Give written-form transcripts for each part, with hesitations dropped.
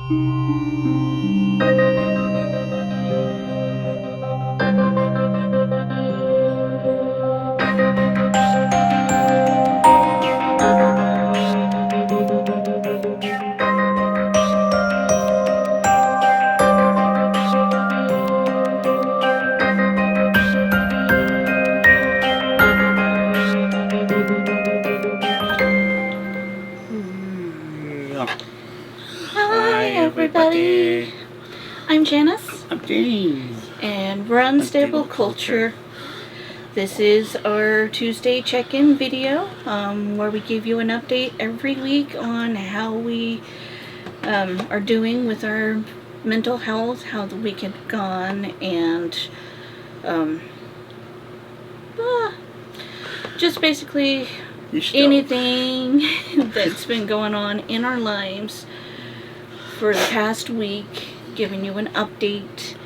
Hi everybody. I'm Janice. I'm James. And we're Unstable Culture. This is our Tuesday check-in video, where we give you an update every week on how we are doing with our mental health, how the week had gone, and just basically anything that's been going on in our lives for the past week, giving you an update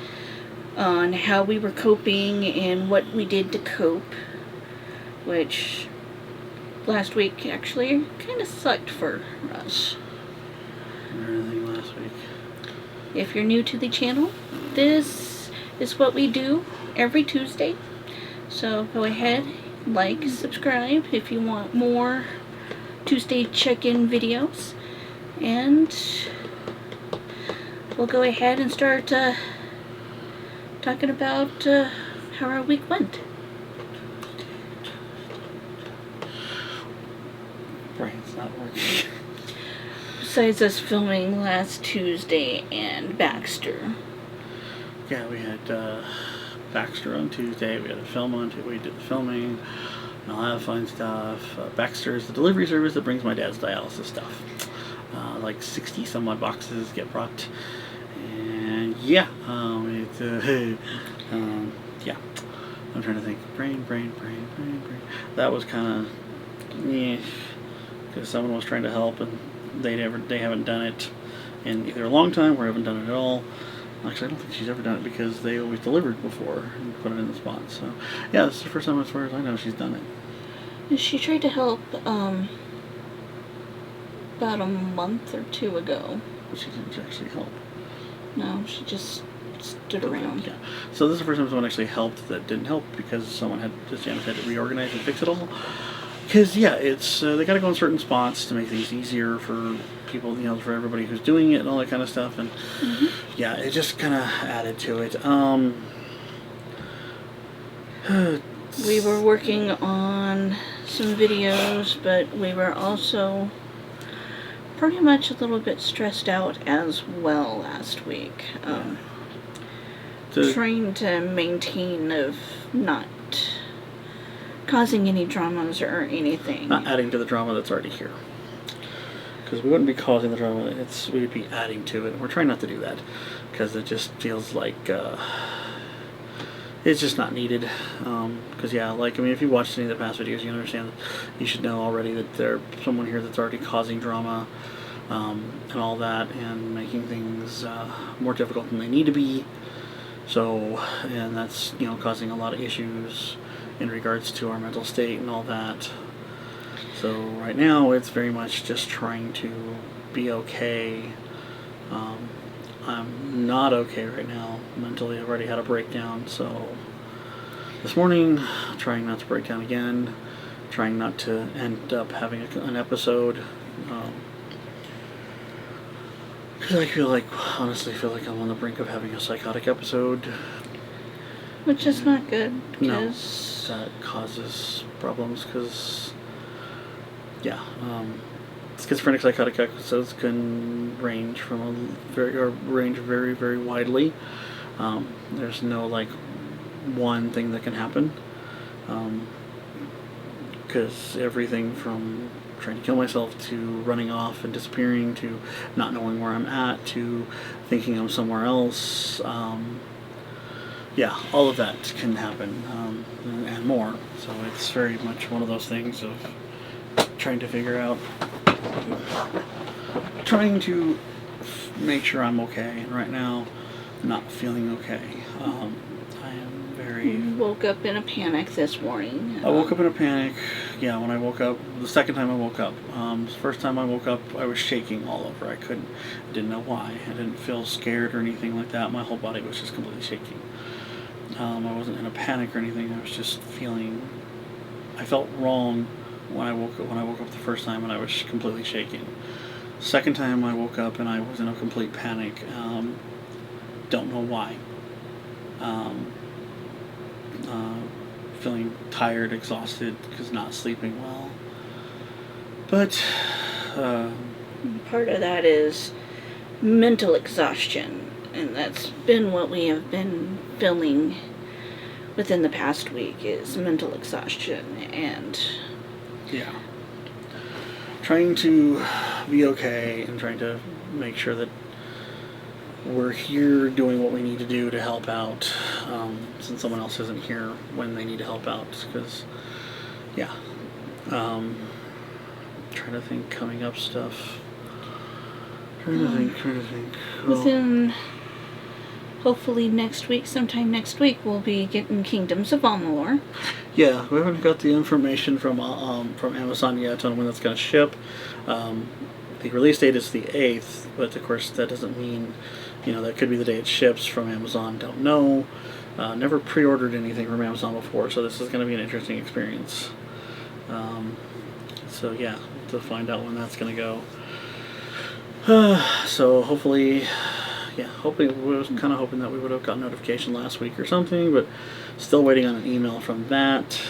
on how we were coping and what we did to cope, which last week actually kind of sucked for us. Everything last week. If you're new to the channel, this is what we do every Tuesday. So go ahead, like, subscribe if you want more Tuesday check-in videos. And we'll go ahead and start talking about how our week went. Brain's not working. Besides us filming last Tuesday and Baxter. Yeah, we had Baxter on Tuesday. We had a film on Tuesday. We did the filming and all that fun stuff. Baxter is the delivery service that brings my dad's dialysis stuff. Like 60 some odd boxes get brought. And yeah, yeah. I'm trying to think. Brain. That was kind of, yeah, because someone was trying to help and they haven't done it in either a long time or haven't done it at all. Actually, I don't think she's ever done it because they always delivered before and put it in the spot. So yeah, this is the first time, as far as I know, she's done it. She tried to help about a month or two ago. But she didn't actually help. No, she just stood around. Yeah. So this is the first time someone actually helped that didn't help because someone had, just Janice had to reorganize and fix it all. Because yeah, it's they got to go in certain spots to make things easier for people, for everybody who's doing it and all that kind of stuff. And yeah, it just kind of added to it. We were working on some videos, but we were also pretty much a little bit stressed out as well last week. Trying to maintain of not causing any dramas or anything. Not adding to the drama that's already here. Because we wouldn't be causing the drama, we would be adding to it. And we're trying not to do that. Because it just feels like it's just not needed. Because yeah, if you watched any of the past videos, you understand, you should know already that there's someone here that's already causing drama and all that, and making things more difficult than they need to be. So, and that's, causing a lot of issues in regards to our mental state and all that. So right now it's very much just trying to be okay. I'm not okay right now mentally. I've already had a breakdown, so this morning trying not to break down again, trying not to end up having an episode, because I honestly feel like I'm on the brink of having a psychotic episode. Which is not good, because that causes problems, because yeah, schizophrenic psychotic episodes can range from very, very widely. There's no one thing that can happen, because everything from trying to kill myself to running off and disappearing to not knowing where I'm at to thinking I'm somewhere else. Yeah, all of that can happen, and more. So it's very much one of those things of trying to figure out, trying to make sure I'm okay. And right now, not feeling okay. I am very very... Woke up in a panic this morning. I woke up in a panic. Yeah, when I woke up, the second time I woke up. The first time I woke up, I was shaking all over. I didn't know why. I didn't feel scared or anything like that. My whole body was just completely shaking. I wasn't in a panic or anything. I was just feeling... I felt wrong when I woke up the first time, and I was completely shaking. Second time I woke up and I was in a complete panic. Don't know why. Feeling tired, exhausted, because not sleeping well. But part of that is mental exhaustion, and that's been what we have been feeling within the past week, is mental exhaustion. And yeah, trying to be okay and trying to make sure that we're here doing what we need to do to help out, since someone else isn't here when they need to help out. Because, yeah, trying to think coming up stuff. Trying to think. Within, hopefully sometime next week, we'll be getting Kingdoms of Amalur. Yeah, we haven't got the information from Amazon yet on when that's going to ship. The release date is the 8th, but of course that doesn't mean, that could be the day it ships from Amazon. Don't know. Never pre-ordered anything from Amazon before, so this is going to be an interesting experience. So yeah, to find out when that's going to go. So hopefully, we was kind of hoping that we would have got notification last week or something, but still waiting on an email from that.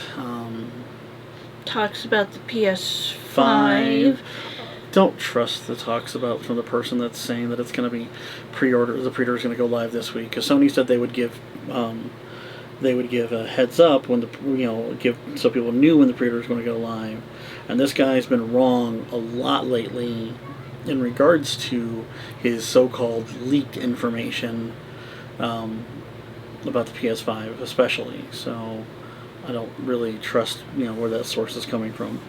Talks about the PS5. Don't trust the talks from the person that's saying that it's going to be pre-order. The pre-order is going to go live this week, because Sony said they would give a heads up when so people knew when the pre-order is going to go live. And this guy's been wrong a lot lately in regards to his so-called leaked information about the PS5, especially. So I don't really trust where that source is coming from.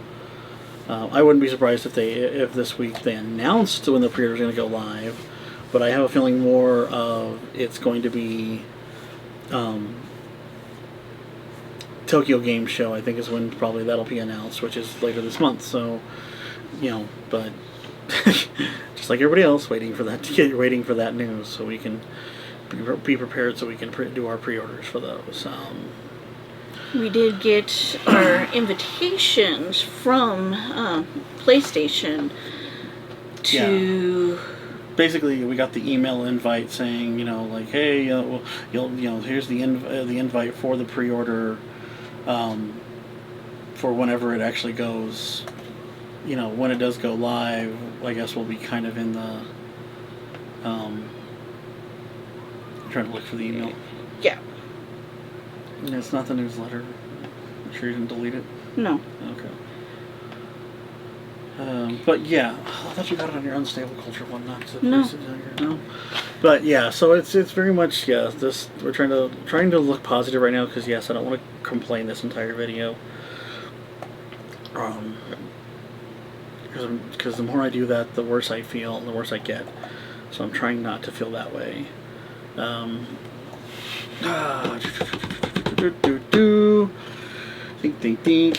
I wouldn't be surprised if this week they announced when the pre-order is going to go live, but I have a feeling more of it's going to be Tokyo Game Show, I think, is when probably that'll be announced, which is later this month. So, but just like everybody else, waiting for that news so we can be prepared, so we can do our pre-orders for those. We did get our invitations from PlayStation to... Yeah. Basically, we got the email invite saying, hey, here's the invite for the pre-order, for whenever it actually goes. When it does go live, I guess we'll be kind of in the... I'm trying to look for the email. Yeah. It's not the newsletter. I'm sure you didn't delete it? No. Okay. But yeah, I thought you got it on your unstable culture one, not to No. No. But yeah, so it's very much this we're trying to look positive right now, because yes, I don't want to complain this entire video. Because the more I do that, the worse I feel and the worse I get. So I'm trying not to feel that way. Think.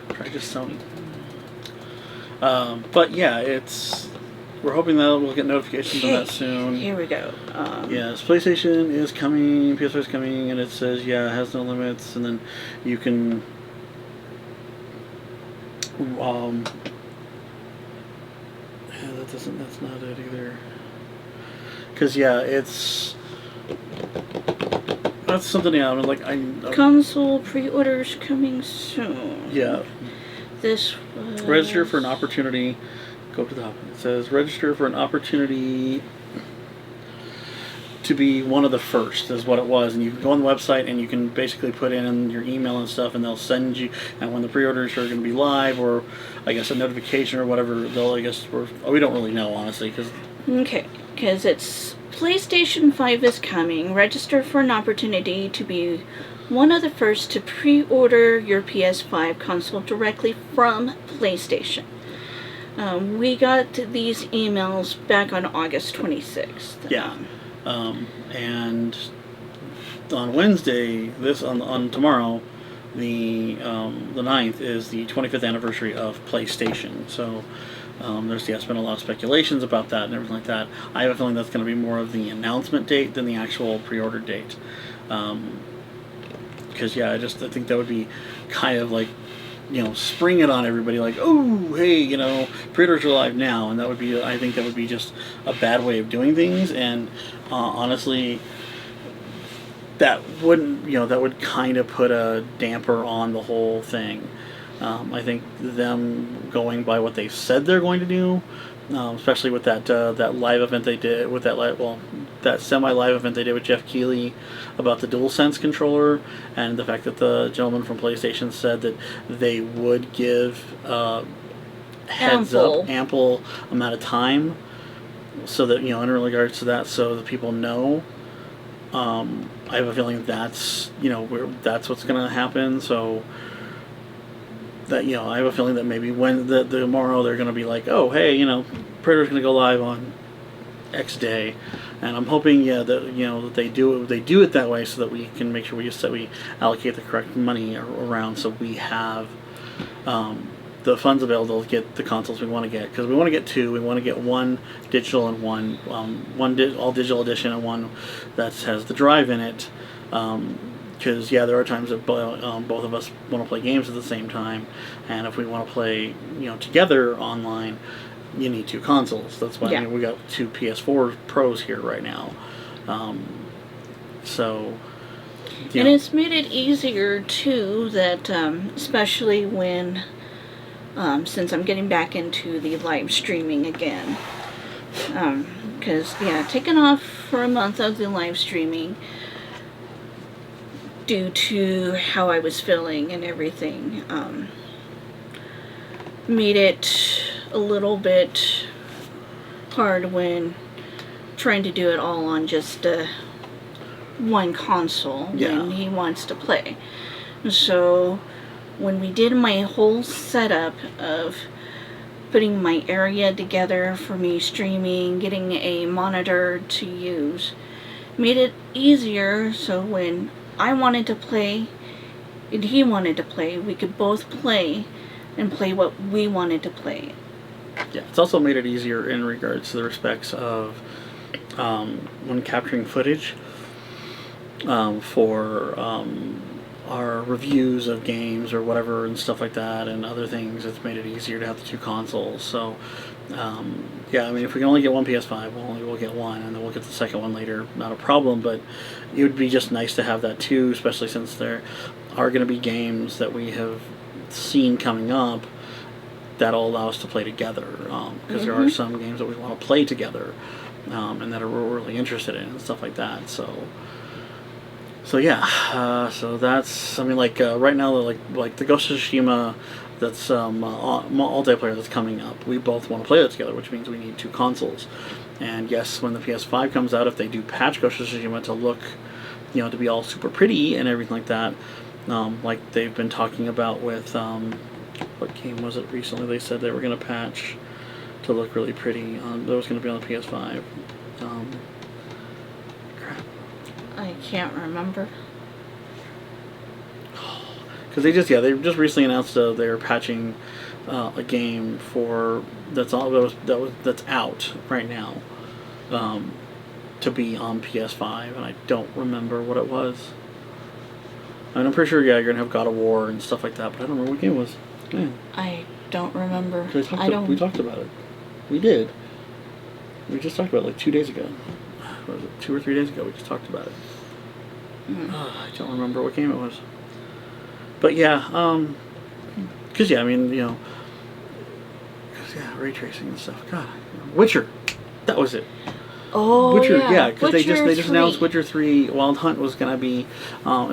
Try just Sony. But yeah, we're hoping that we'll get notifications on that soon. Here we go. Yes, PlayStation is coming, PS4 is coming, and it says it has no limits, and then you can that's not it either. Because that's something console pre-orders coming soon. Yeah. This was... Register for an opportunity. Go to the top. It says register for an opportunity to be one of the first, is what it was. And you can go on the website and you can basically put in your email and stuff, and they'll send you, and when the pre-orders are going to be live, or I guess a notification or whatever, we don't really know, honestly. Because it's PlayStation 5 is coming. Register for an opportunity to be one of the first to pre-order your PS5 console directly from PlayStation. We got these emails back on August 26th. Yeah. And on Wednesday, on tomorrow, the 9th is the 25th anniversary of PlayStation. So there's been a lot of speculations about that and everything like that. I have a feeling that's going to be more of the announcement date than the actual pre-order date. Because I think that would be kind of like, spring it on everybody, like, oh, hey, pre-orders are live now, and I think that would be just a bad way of doing things, and honestly, that would kind of put a damper on the whole thing. I think them going by what they said they're going to do, especially with that live event they did with that semi-live event they did with Jeff Keighley about the DualSense controller, and the fact that the gentleman from PlayStation said that they would give ample amount of time, so that in regards to that, so that people know. I have a feeling that's that's what's going to happen. So that I have a feeling that maybe when tomorrow they're going to be like, oh, hey, pre-order's going to go live on X day, and I'm hoping that they do it that way, so that we can make sure we allocate the correct money around, so we have the funds available to get the consoles we want to get, because we want to get two. We want to get one digital and one all digital edition, and one that has the drive in it. Because there are times that both of us want to play games at the same time, and if we want to play together online, you need two consoles. That's why we got two PS4 Pros here right now. So. And it's made it easier too, that especially when. Since I'm getting back into the live streaming again. Because, taking off for a month of the live streaming due to how I was feeling and everything, made it a little bit hard when trying to do it all on just one console when he wants to play. So when we did my whole setup of putting my area together for me streaming, getting a monitor to use, made it easier, so when I wanted to play and he wanted to play, we could both play and play what we wanted to play. Yeah, it's also made it easier in regards to the respects of when capturing footage for our reviews of games or whatever and stuff like that, and other things. It's made it easier to have the two consoles. So if we can only get one PS5, we'll get one, and then we'll get the second one later. Not a problem, but it would be just nice to have that too, especially since there are going to be games that we have seen coming up that'll allow us to play together, because there are some games that we want to play together, and that we're really interested in and stuff like that. So that's, right now, like the Ghost of Tsushima, that's multiplayer that's coming up. We both want to play that together, which means we need two consoles. And yes, when the PS5 comes out, if they do patch Ghost of Tsushima to look, to be all super pretty and everything like that, like they've been talking about with, what game was it recently? They said they were going to patch to look really pretty. That was going to be on the PS5. I can't remember. Because they just recently announced they're patching a game that's out right now, to be on PS5, and I don't remember what it was. I'm pretty sure you're gonna have God of War and stuff like that, but I don't remember what game it was. Yeah. I don't remember. We talked about it. We did. We just talked about it like 2 days ago. What was it, 2 or 3 days ago? We just talked about it. I don't remember what game it was. But ray tracing and stuff. God, Witcher. That was it. Oh, Witcher, because they just 3. announced Witcher 3 Wild Hunt was going to be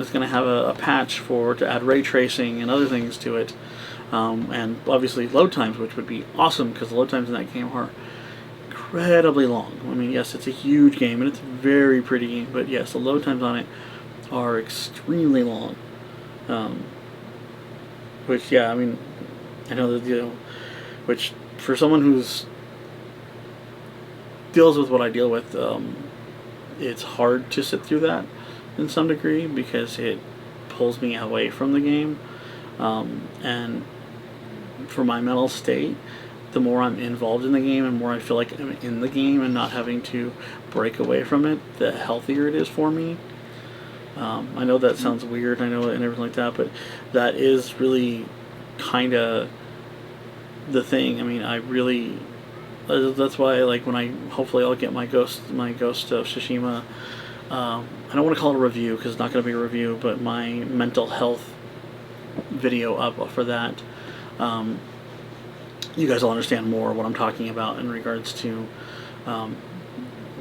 is going to have a patch to add ray tracing and other things to it, and obviously load times, which would be awesome, because the load times in that game are incredibly long. I mean, yes, it's a huge game and it's a very pretty game, but yes, the load times on it are extremely long. Which I know that which for someone who's deals with what I deal with, it's hard to sit through that in some degree because it pulls me away from the game. And for my mental state, the more I'm involved in the game and more I feel like I'm in the game and not having to break away from it, the healthier it is for me. I know that sounds weird, I know, and everything like that, but that is really kind of the thing. I mean, I really, that's why, like, when hopefully I'll get my Ghost of Tsushima, I don't want to call it a review because it's not going to be a review, but my mental health video up for that. You guys will understand more what I'm talking about in regards to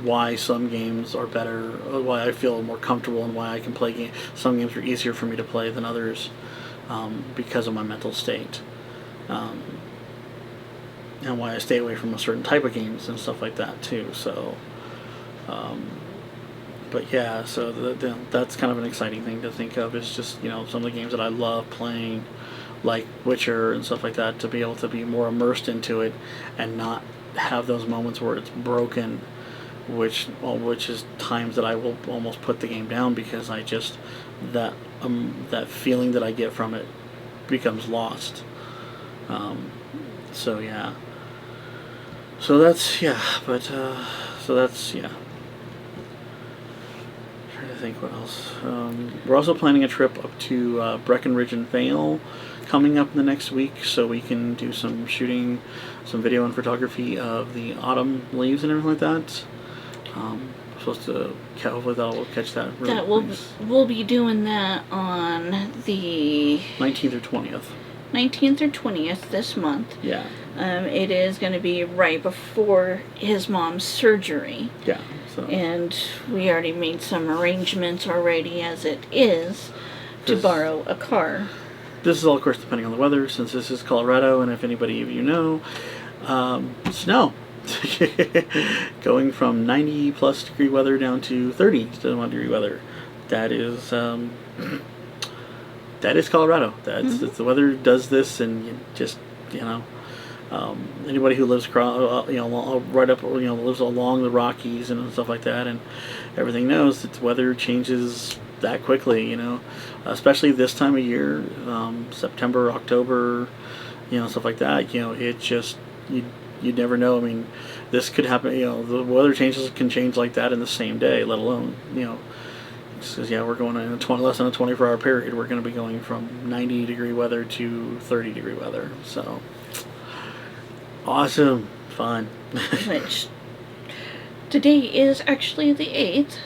why some games are better, why I feel more comfortable, and why I can play some games are easier for me to play than others because of my mental state. And why I stay away from a certain type of games and stuff like that too. So, but yeah, so that's kind of an exciting thing to think of. Is just, you know, some of the games that I love playing, like Witcher and stuff like that, to be able to be more immersed into it and not have those moments where it's broken, which is times that I will almost put the game down because I just that feeling that I get from it becomes lost. So yeah. So that's yeah. Trying to think what else. We're also planning a trip up to Breckenridge and Vale coming up in the next week, so we can do some shooting, some video and photography of the autumn leaves and everything like that. Supposed to hopefully that'll catch that. We'll be doing that on the 19th or 20th. 19th or 20th this month. Yeah. It is going to be right before his mom's surgery. Yeah. So. And we already made some arrangements already as it is to borrow a car. This is all, of course, depending on the weather, since this is Colorado, and if anybody of you know, snow. Going from 90 plus degree weather down to 30 degree weather. That is Colorado. That's the weather does this, and you just, you know, anybody who lives across, right up, lives along the Rockies and stuff like that, and everything knows that the weather changes that quickly. You know, especially this time of year, September, October, stuff like that. It just you never know. I mean, this could happen. The weather changes can change like that in the same day, let alone Because we're going in less than a 24-hour period. We're going to be going from 90 degree weather to 30 degree weather. So awesome, fun. Which today is actually the 8th,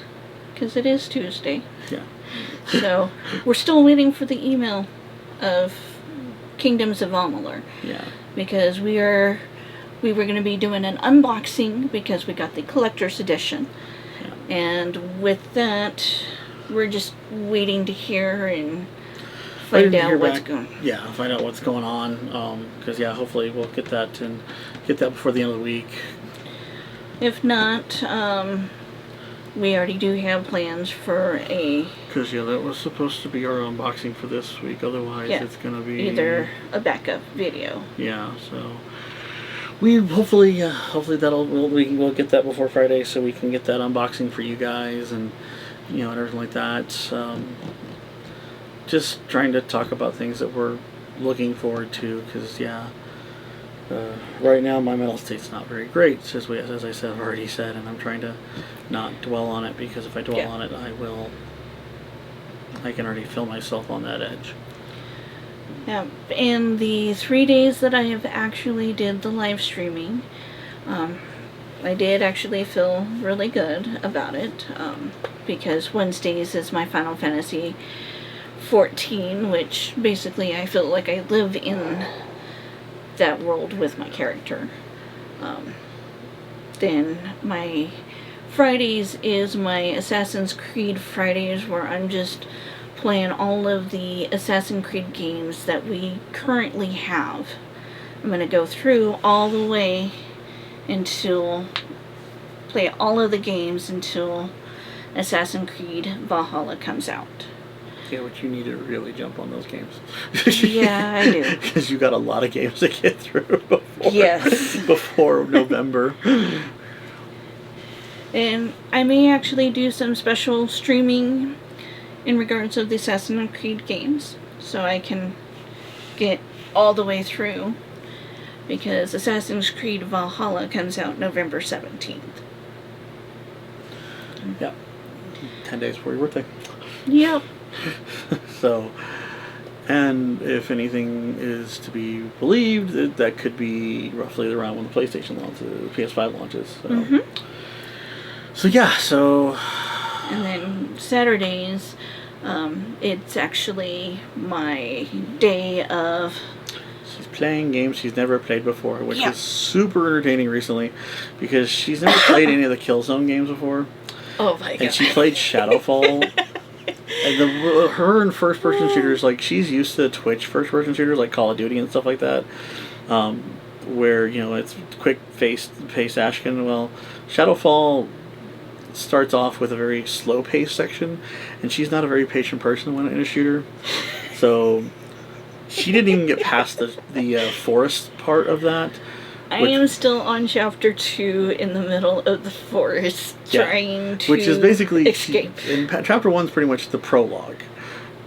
because it is Tuesday. Yeah. So we're still waiting for the email of Kingdoms of Amalur. Yeah. Because we were going to be doing an unboxing because we got the collector's edition. Yeah. And with that, we're just waiting to hear and find out what's going on. Yeah, find out what's going on. Because hopefully we'll get that before the end of the week. If not, we already do have plans for a... Because that was supposed to be our unboxing for this week. Otherwise, it's going to be either a backup video. Yeah, so we hopefully we'll get that before Friday, so we can get that unboxing for you guys and and everything like that. Just trying to talk about things that we're looking forward to, because right now my mental state's not very great, as I said, I've already said, and I'm trying to not dwell on it, because if I dwell on it, I can already feel myself on that edge. Yeah, in the 3 days that I have actually did the live streaming, I did actually feel really good about it, because Wednesdays is my Final Fantasy 14, which basically I feel like I live in that world with my character. Then my Fridays is my Assassin's Creed Fridays, where I'm just playing all of the Assassin's Creed games that we currently have. I'm going to go through all the way until play all of the games until Assassin's Creed Valhalla comes out. Yeah, but you need to really jump on those games. Yeah, I do. Because you got a lot of games to get through Yes. before November. And I may actually do some special streaming in regards of the Assassin's Creed games, so I can get all the way through, because Assassin's Creed Valhalla comes out November 17th. Yep. 10 days before your birthday. Yep. So, and if anything is to be believed, that could be roughly around when the PlayStation launches, the PS5 launches. So, so yeah, so... And then Saturdays, it's actually my day of... She's playing games she's never played before, which is super entertaining recently, because she's never played any of the Killzone games before. Oh my god. And she played Shadowfall. And her in first-person shooters, like, she's used to Twitch first-person shooters, like Call of Duty and stuff like that, where, you know, it's quick-paced action. Well, Shadowfall starts off with a very slow-paced section, and she's not a very patient person when in a shooter. So she didn't even get past the forest part of that. I am still on chapter 2 in the middle of the forest, trying to which is basically escape. Chapter 1's pretty much the prologue,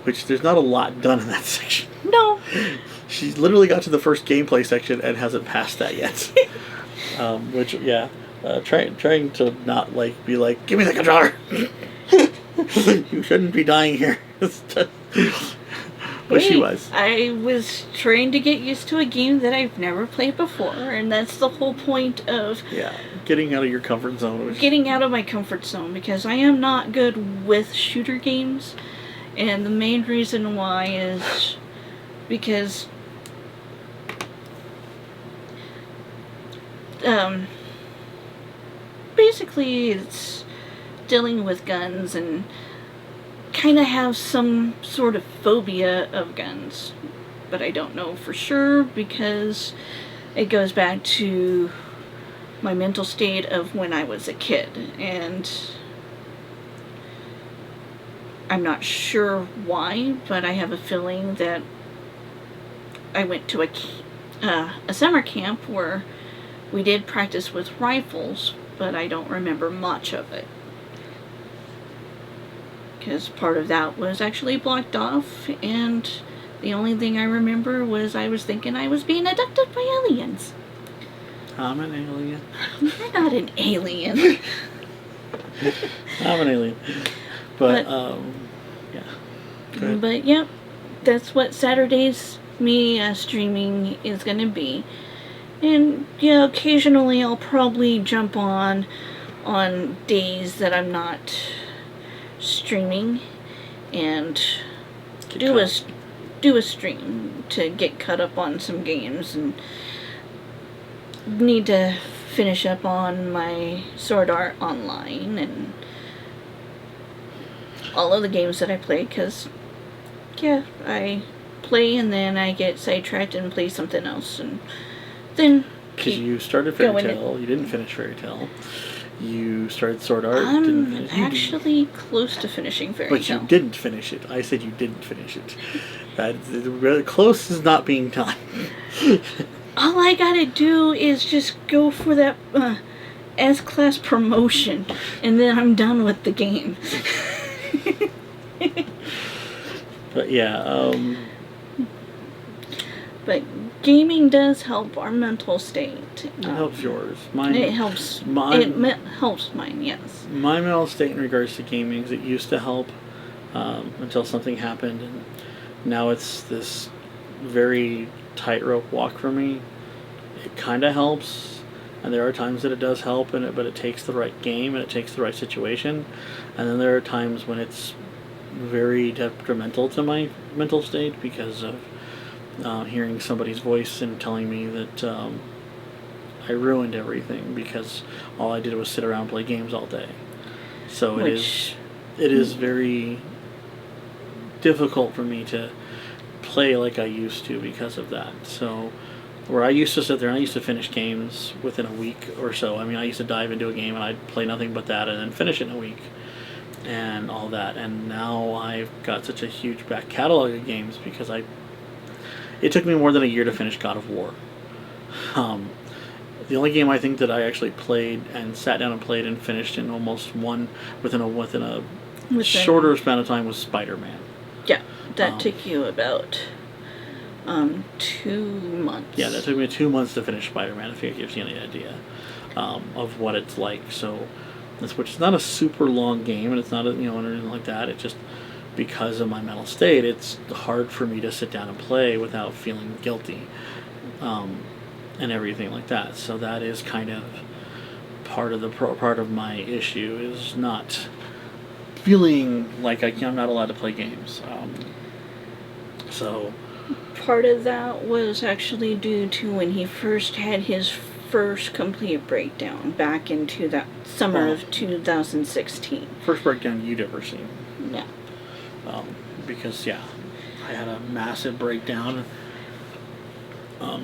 which there's not a lot done in that section. No. She's literally got to the first gameplay section and hasn't passed that yet. Which, trying to not, like, be like, give me the controller! You shouldn't be dying here. But she was. I was trying to get used to a game that I've never played before, and that's the whole point of... Yeah, getting out of your comfort zone. Getting out of my comfort zone, because I am not good with shooter games, and the main reason why is because... basically it's dealing with guns and kind of have some sort of phobia of guns, but I don't know for sure because it goes back to my mental state of when I was a kid, and I'm not sure why, but I have a feeling that I went to a summer camp where we did practice with rifles, but I don't remember much of it. Because part of that was actually blocked off, and the only thing I remember was I was thinking I was being abducted by aliens. I'm an alien. You're not an alien. I'm an alien. But yeah. But, yep, that's what Saturdays me streaming is going to be. And, yeah, occasionally I'll probably jump on days that I'm not streaming and do a stream to get caught up on some games, and need to finish up on my Sword Art Online and all of the games that I play, because I play and then I get sidetracked and play something else, and then because you started Fairy Tail, you didn't finish Fairy Tail. You started Sword Art. I'm actually close to finishing Fairy Tail. But you didn't finish it. I said you didn't finish it. That close is not being done. All I gotta do is just go for that S-class promotion, and then I'm done with the game. But yeah, But gaming does help our mental state. It helps yours. Mine. It helps. Helps mine. Yes. My mental state in regards to gaming is it used to help until something happened, and now it's this very tightrope walk for me. It kind of helps, and there are times that it does help, but it takes the right game and it takes the right situation, and then there are times when it's very detrimental to my mental state because of hearing somebody's voice and telling me that I ruined everything because all I did was sit around and play games all day. So it is very difficult for me to play like I used to because of that. So where I used to sit there and I used to finish games within a week or so. I mean, I used to dive into a game and I'd play nothing but that and then finish it in a week and all that. And now I've got such a huge back catalog of games because it took me more than a year to finish God of War. The only game I think that I actually played and sat down and played and finished in almost within a shorter span of time was Spider-Man. Yeah, that took you about 2 months. Yeah, that took me 2 months to finish Spider-Man, if it gives you any idea of what it's like. So, which is not a super long game, and it's not anything like that. It just, because of my mental state, it's hard for me to sit down and play without feeling guilty, and everything like that. So that is kind of part of my issue, is not feeling like I'm not allowed to play games. So part of that was actually due to when he first had his first complete breakdown back into that summer of 2016. First breakdown you'd ever seen. Yeah. Because I had a massive breakdown.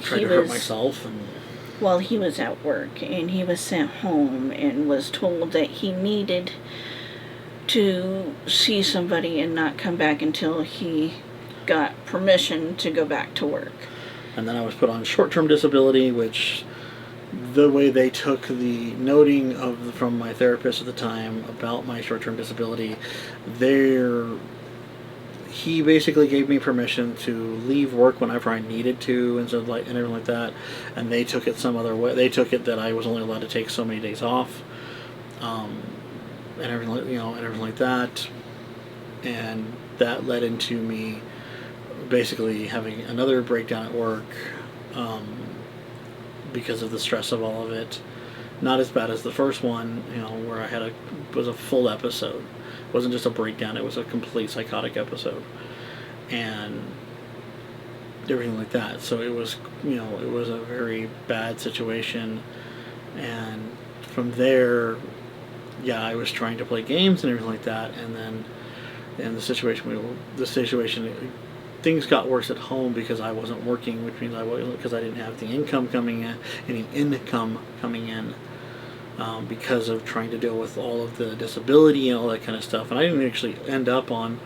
Tried to hurt myself, and while he was at work, and he was sent home and was told that he needed to see somebody and not come back until he got permission to go back to work. And then I was put on short-term disability, which the way they took the noting from my therapist at the time about my short-term disability, he basically gave me permission to leave work whenever I needed to, and everything like that. And they took it some other way. They took it that I was only allowed to take so many days off, and everything like that. And that led into me basically having another breakdown at work, because of the stress of all of it. Not as bad as the first one, where I was a full episode. It wasn't just a breakdown, it was a complete psychotic episode. And everything like that. So it was, it was a very bad situation. And from there, I was trying to play games and everything like that. And then, things got worse at home because I wasn't working, which means because I didn't have any income coming in. Because of trying to deal with all of the disability and all that kind of stuff. And I didn't actually end up on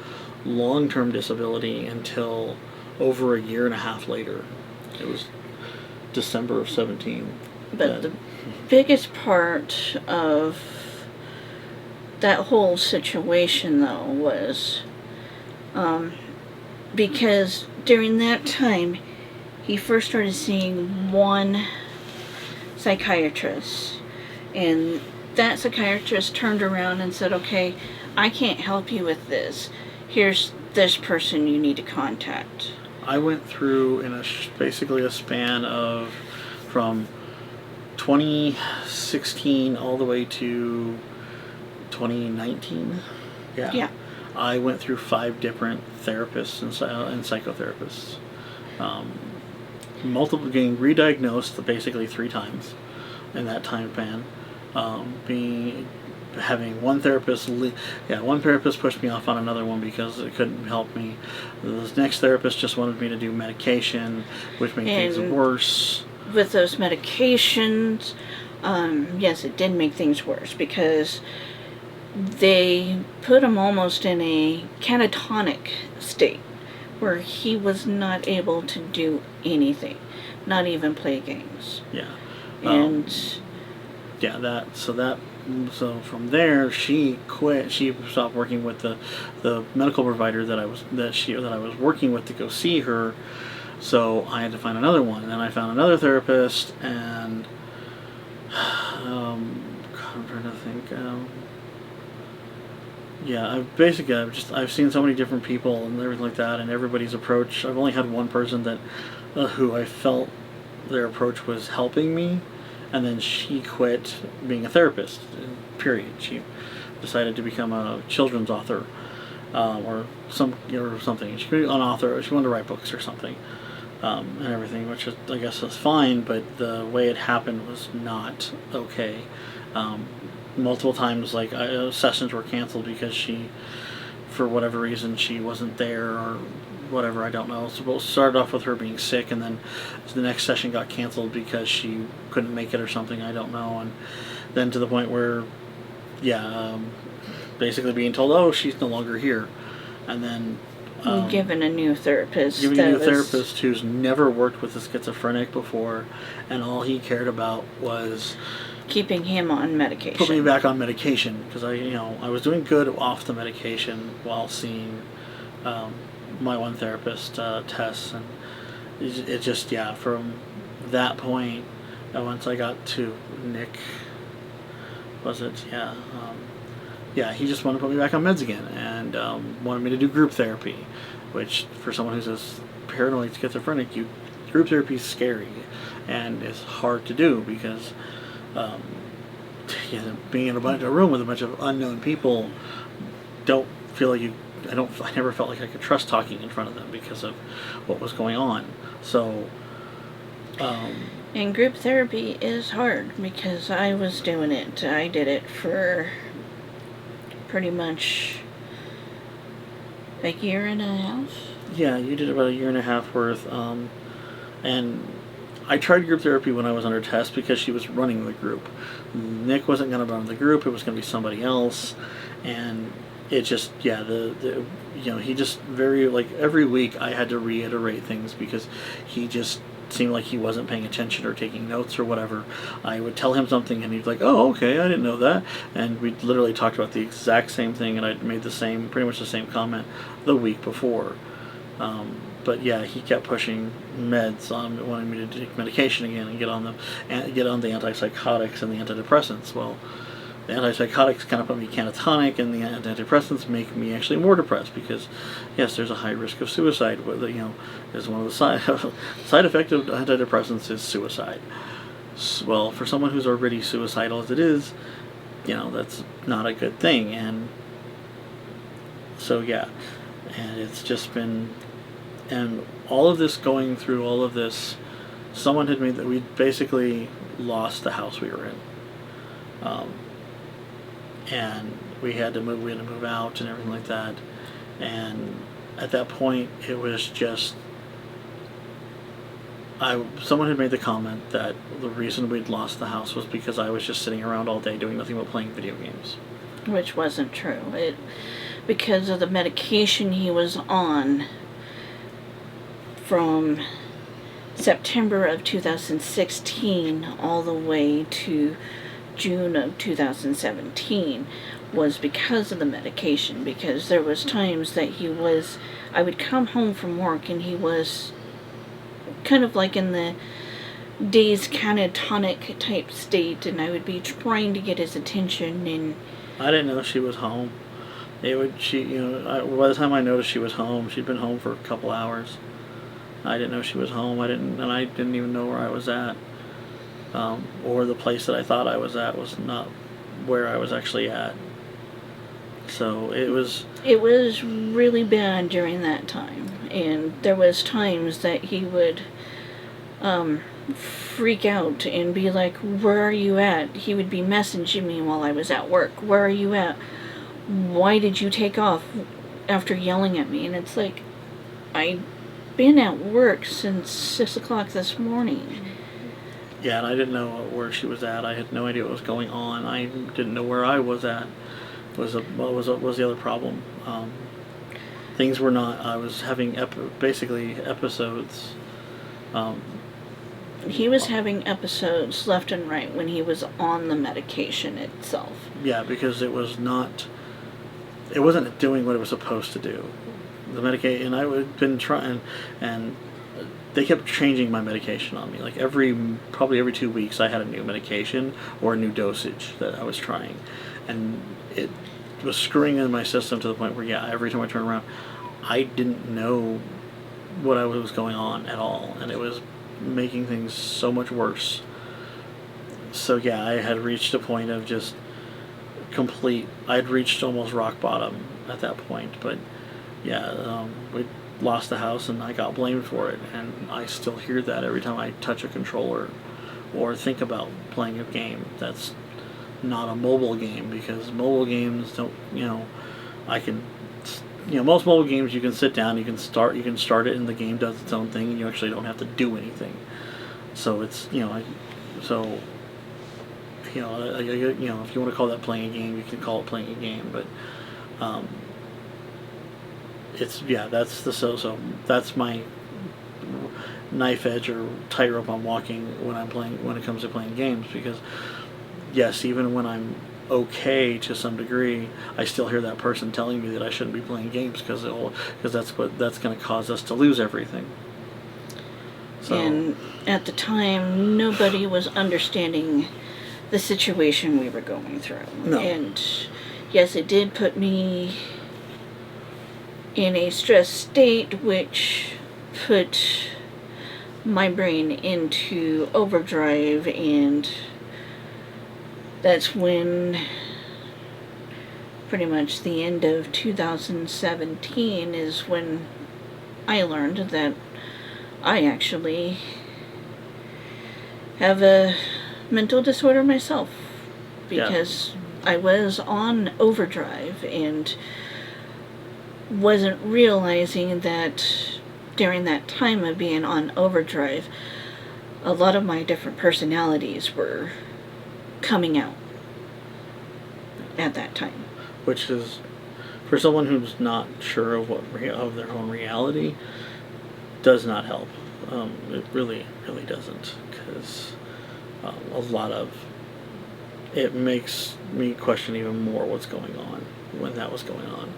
long-term disability until over a year and a half later. It was December of 17. But the biggest part of that whole situation, though, was because during that time, he first started seeing one psychiatrist. And that psychiatrist turned around and said, okay, I can't help you with this. Here's this person you need to contact. I went through in basically a span of from 2016 all the way to 2019. Yeah. I went through 5 different therapists and psychotherapists. Getting re-diagnosed basically 3 times in that time span. Having one therapist pushed me off on another one because it couldn't help me. The next therapist just wanted me to do medication, which made things worse. With those medications, yes, it did make things worse because they put him almost in a catatonic state where he was not able to do anything, not even play games. Yeah. So from there, she quit. She stopped working with the medical provider that I was working with to go see her. So I had to find another one, and then I found another therapist, and I'm trying to think. I've seen so many different people and everything like that, and everybody's approach. I've only had one person that who I felt their approach was helping me. And then she quit being a therapist, period. She decided to become a children's author, or something. She could be an author. She wanted to write books or something, and everything, which I guess was fine. But the way it happened was not okay. Multiple times, sessions were canceled because she, for whatever reason, she wasn't there or whatever, I don't know. So it started off with her being sick, and then the next session got canceled because she couldn't make it or something, I don't know. And then to the point where, basically being told, oh, she's no longer here. And then Given a new therapist. Giving a new therapist who's never worked with a schizophrenic before, and all he cared about was keeping him on medication. Put me back on medication, because I was doing good off the medication while seeing my one therapist, Tess, and it just, from that point, once I got to Nick, was it? He just wanted to put me back on meds again, and wanted me to do group therapy, which for someone who's a paranoid schizophrenic, group therapy is scary, and it's hard to do because being in a room with a bunch of unknown people, don't feel like I never felt like I could trust talking in front of them because of what was going on. So, and group therapy is hard because I was doing it. I did it for pretty much a year and a half. Yeah, you did about a year and a half worth. And I tried group therapy when I was under Tess because she was running the group. Nick wasn't going to run the group. It was going to be somebody else. And it just, he just every week I had to reiterate things because he just seemed like he wasn't paying attention or taking notes or whatever. I would tell him something and he'd be like, oh, okay, I didn't know that. And we literally talked about the exact same thing, and I'd made pretty much the same comment the week before. But he kept pushing meds on, wanting me to take medication again and get on the antipsychotics and the antidepressants. Well, the antipsychotics kind of put me catatonic, and the antidepressants make me actually more depressed because, yes, there's a high risk of suicide. Is one of the side effect of antidepressants is suicide. Well, for someone who's already suicidal as it is, that's not a good thing. And so and it's just been, and all of this going through all of this, someone had made that we basically lost the house we were in. And we had to move out and everything like that. And at that point, it was just, someone had made the comment that the reason we'd lost the house was because I was just sitting around all day doing nothing but playing video games. Which wasn't true. Because of the medication he was on from September of 2016 all the way to June of 2017 was because of the medication, because there was times that I would come home from work and he was kind of like in the dazed catatonic type state, and I would be trying to get his attention, and I didn't know she was home. By the time I noticed she was home, she'd been home for a couple hours. I didn't know she was home. I didn't even know where I was at. Or the place that I thought I was at was not where I was actually at. So it was really bad during that time, and there was times that he would freak out and be like, where are you at? He would be messaging me while I was at work. Where are you at? Why did you take off? After yelling at me. And it's like, I've been at work since 6 o'clock this morning. Yeah, and I didn't know where she was at. I had no idea what was going on. I didn't know where I was at. Was the other problem. Things were not. I was having basically episodes. He was having episodes left and right when he was on the medication itself. Yeah, because it wasn't doing what it was supposed to do. The medication, and I had been trying, and they kept changing my medication on me. Like probably every 2 weeks, I had a new medication or a new dosage that I was trying, and it was screwing in my system to the point where, every time I turned around, I didn't know what was going on at all, and it was making things so much worse. So I had reached a point of just I had reached almost rock bottom at that point. But we lost the house and I got blamed for it, and I still hear that every time I touch a controller or think about playing a game that's not a mobile game, because mobile games don't, most mobile games you can sit down, you can start it and the game does its own thing and you actually don't have to do anything. So it's, if you want to call that playing a game, you can call it playing a game, but that's my knife edge or tightrope I'm walking when it comes to playing games, because yes, even when I'm okay to some degree, I still hear that person telling me that I shouldn't be playing games because that's going to cause us to lose everything. So, and at the time, nobody was understanding the situation we were going through. No. And yes, it did put me in a stressed state, which put my brain into overdrive, and that's when pretty much the end of 2017 is when I learned that I actually have a mental disorder myself, because I was on overdrive and wasn't realizing that during that time of being on overdrive, a lot of my different personalities were coming out at that time. Which is, for someone who's not sure of their own reality, does not help. It really, really doesn't, because a lot of it makes me question even more what's going on when that was going on.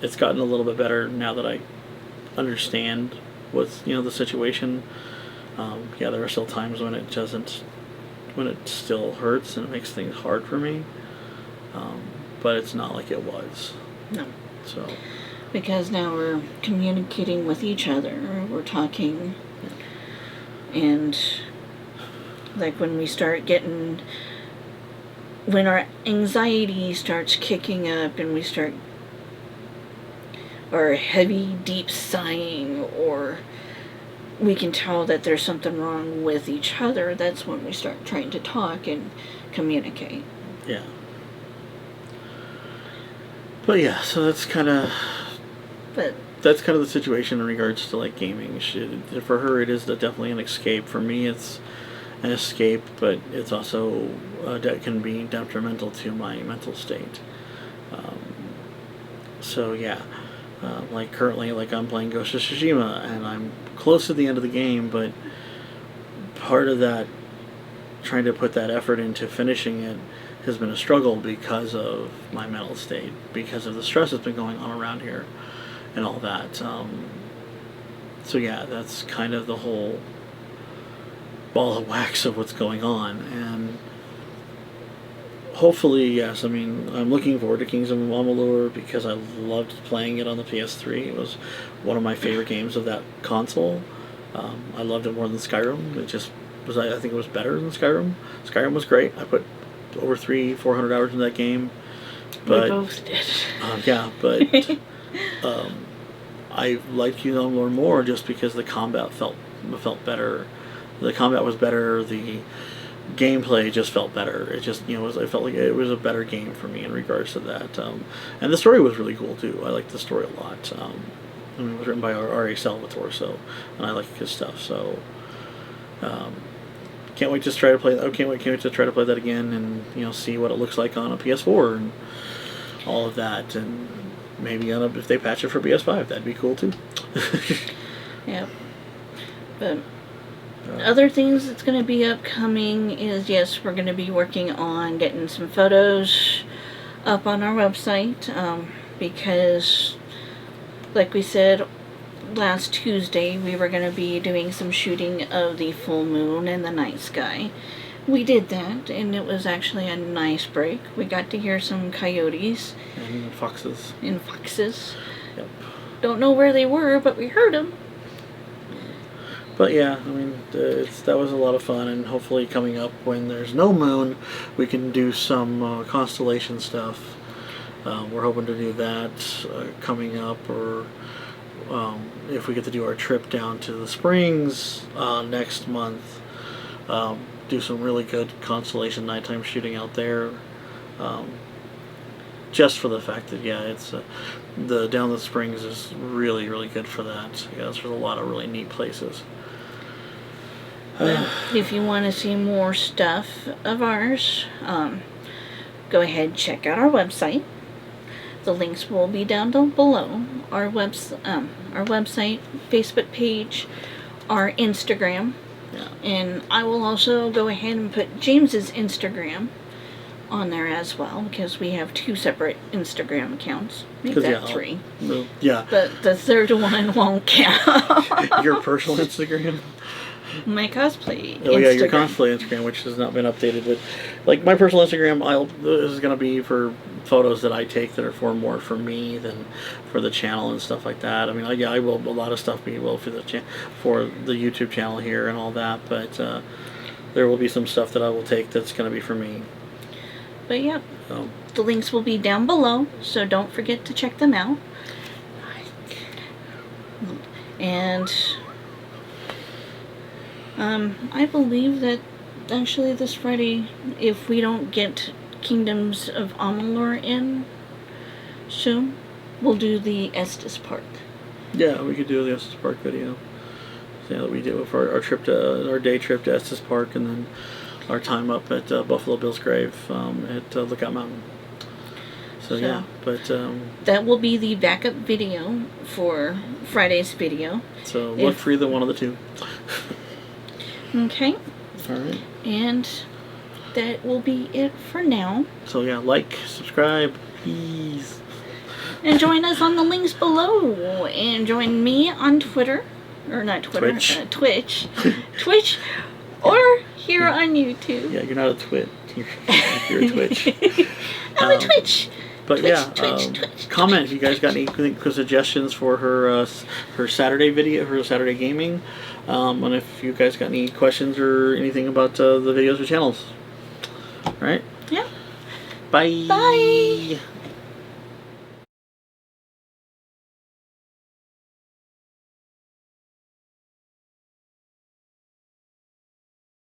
It's gotten a little bit better now that I understand what's the situation. There are still times when it still hurts and it makes things hard for me, but it's not like it was. No. So. Because now we're communicating with each other, we're talking, and like when our anxiety starts kicking up and we start, or heavy, deep sighing, or we can tell that there's something wrong with each other, that's when we start trying to talk and communicate. Yeah. But yeah, so that's kind of the situation in regards to like gaming. For her, it is definitely an escape. For me, it's an escape, but it's also that can be detrimental to my mental state. So yeah, like currently, like I'm playing Ghost of Tsushima, and I'm close to the end of the game, but part of that, trying to put that effort into finishing it, has been a struggle because of my mental state, because of the stress that's been going on around here and all that. So yeah, that's kind of the whole ball of wax of what's going on. And hopefully, yes, I mean, I'm looking forward to Kings of Amalur because I loved playing it on the PS3. It was one of my favorite games of that console. I loved it more than Skyrim. It just was, I think it was better than Skyrim. Skyrim was great. I put over 300-400 hours in that game. But, we both did. But I liked Kings of Amalur more just because the combat felt better. The combat was better. The gameplay just felt better. It just, I felt like it was a better game for me in regards to that. And the story was really cool too. I liked the story a lot. It was written by R.A. Salvatore, and I like his stuff. So, can't wait to try to play. Can't wait to try to play that again, and see what it looks like on a PS4 and all of that, and maybe if they patch it for PS5, that'd be cool too. Yeah, but. Other things that's going to be upcoming is, yes, we're going to be working on getting some photos up on our website, because, like we said last Tuesday, we were going to be doing some shooting of the full moon and the night sky. We did that, and it was actually a nice break. We got to hear some coyotes. And foxes. Yep. Don't know where they were, but we heard them. But yeah, I mean, that was a lot of fun, and hopefully coming up when there's no moon, we can do some constellation stuff. We're hoping to do that coming up, or if we get to do our trip down to the Springs next month, do some really good constellation nighttime shooting out there. Just for the fact that, it's the down the Springs is really, really good for that. There's a lot of really neat places. If you want to see more stuff of ours, go ahead and check out our website. The links will be down below. Our website, Facebook page, our Instagram. Yeah. And I will also go ahead and put James's Instagram on there as well, because we have 2 separate Instagram accounts. Make that 3. Yeah. But the third one won't count. Your personal Instagram? My cosplay Oh yeah, your Instagram. cosplay Instagram, which has not been updated. But like my personal Instagram, this is gonna be for photos that I take that are more for me than for the channel and stuff like that. I mean, I will a lot of stuff be for the YouTube channel here and all that. But there will be some stuff that I will take that's gonna be for me. But yeah, So. the links will be down below, so don't forget to check them out. And I believe that actually this Friday, if we don't get Kingdoms of Amalur in soon, we'll do the Estes Park. Yeah, we could do the Estes Park video. So, yeah, we do for our day trip to Estes Park, and then our time up at Buffalo Bill's grave at Lookout Mountain. So yeah, but that will be the backup video for Friday's video. So look for either one of the 2. Okay. All right. And that will be it for now. So yeah, like, subscribe, please. And join us on the links below. And join me on Twitter. Or not Twitter. Twitch. Twitch. Or here on YouTube. Yeah, you're not a twit. You're a Twitch. I'm a Twitch. But Twitch. Comment if you guys got any suggestions for her Saturday video, her Saturday gaming, and if you guys got any questions or anything about the videos or channels. All right? Yeah. Bye. Bye.